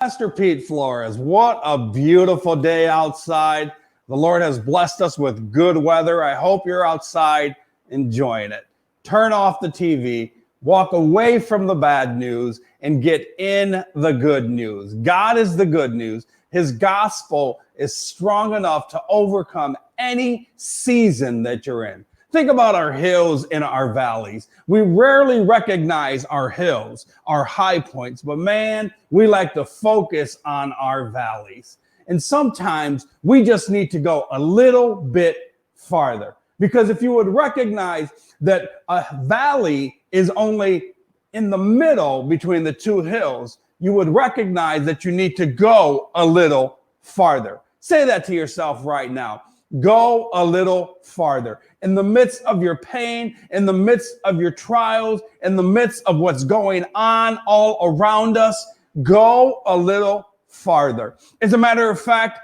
Pastor Pete Flores, what a beautiful day outside. The Lord has blessed us with good weather. I hope you're outside enjoying it. Turn off the TV, walk away from the bad news, and get in the good news. God is the good news. His gospel is strong enough to overcome any season that you're in. Think about our hills and our valleys. We rarely recognize our hills, our high points, but man, we like to focus on our valleys. And sometimes we just need to go a little bit farther. Because if you would recognize that a valley is only in the middle between the two hills, you would recognize that you need to go a little farther. Say that to yourself right now. Go a little farther. In the midst of your pain, in the midst of your trials, in the midst of what's going on all around us, go a little farther. As a matter of fact,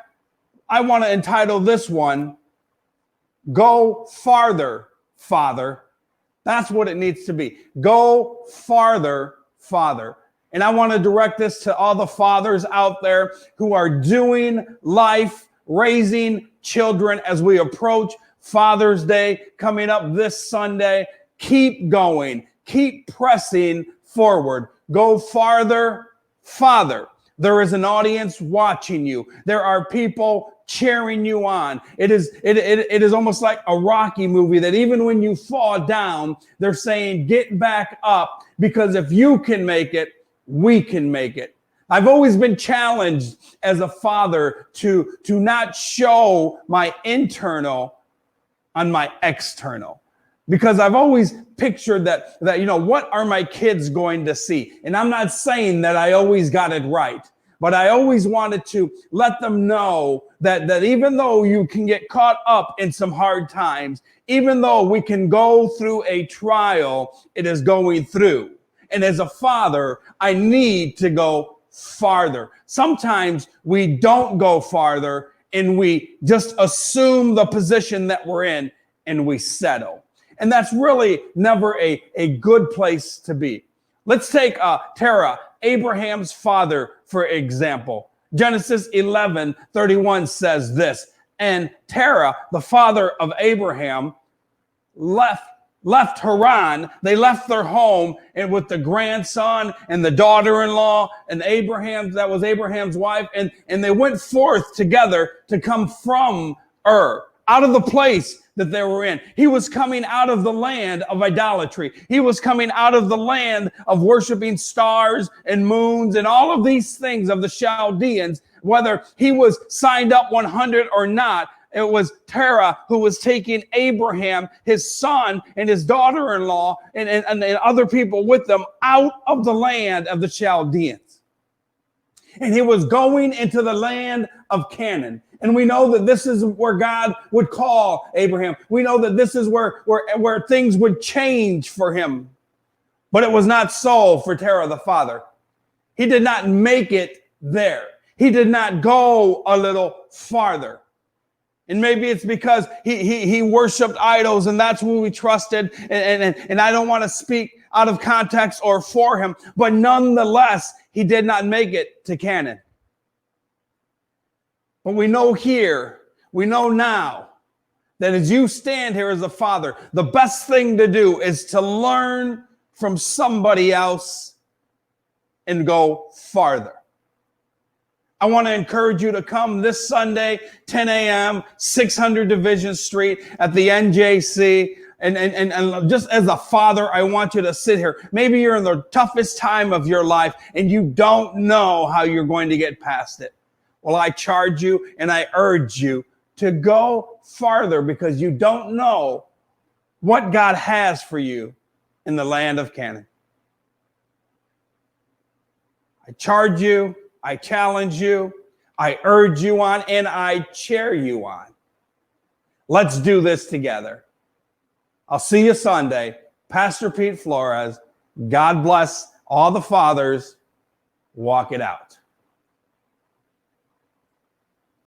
I want to entitle this one, Go Farther, Father. That's what it needs to be. Go farther, Father. And I want to direct this to all the fathers out there who are doing life, raising children as we approach Father's Day coming up this Sunday. Keep going. Keep pressing forward. Go farther, Father. There is an audience watching you. There are people cheering you on. It is almost like a Rocky movie that even when you fall down, they're saying, get back up, because if you can make it, we can make it. I've always been challenged as a father to not show my internal on my external, because I've always pictured that what are my kids going to see? And I'm not saying that I always got it right, but I always wanted to let them know that even though you can get caught up in some hard times, even though we can go through a trial, it is going through. And as a father, I need to go farther. Sometimes we don't go farther and we just assume the position that we're in and we settle. And that's really never a good place to be. Let's take Terah, Abraham's father, for example. Genesis 11:31 says this, and Terah, the father of Abraham, left Haran. They left their home and with the grandson and the daughter-in-law and that was Abraham's wife. And they went forth together to come from out of the place that they were in. He was coming out of the land of idolatry. He was coming out of the land of worshiping stars and moons and all of these things of the Chaldeans, whether he was signed up 100 or not. It was Terah who was taking Abraham, his son, and his daughter-in-law, and other people with them out of the land of the Chaldeans. And he was going into the land of Canaan. And we know that this is where God would call Abraham. We know that this is where things would change for him. But it was not so for Terah the father. He did not make it there. He did not go a little farther. And maybe it's because he worshiped idols, and that's who we trusted. And I don't want to speak out of context or for him, but nonetheless, he did not make it to Canaan. But we know now, that as you stand here as a father, the best thing to do is to learn from somebody else and go farther. I want to encourage you to come this Sunday, 10 a.m., 600 Division Street at the NJC. And just as a father, I want you to sit here. Maybe you're in the toughest time of your life and you don't know how you're going to get past it. Well, I charge you and I urge you to go farther, because you don't know what God has for you in the land of Canaan. I charge you, I challenge you, I urge you on, and I cheer you on. Let's do this together. I'll see you Sunday. Pastor Pete Flores. God bless all the fathers. Walk it out.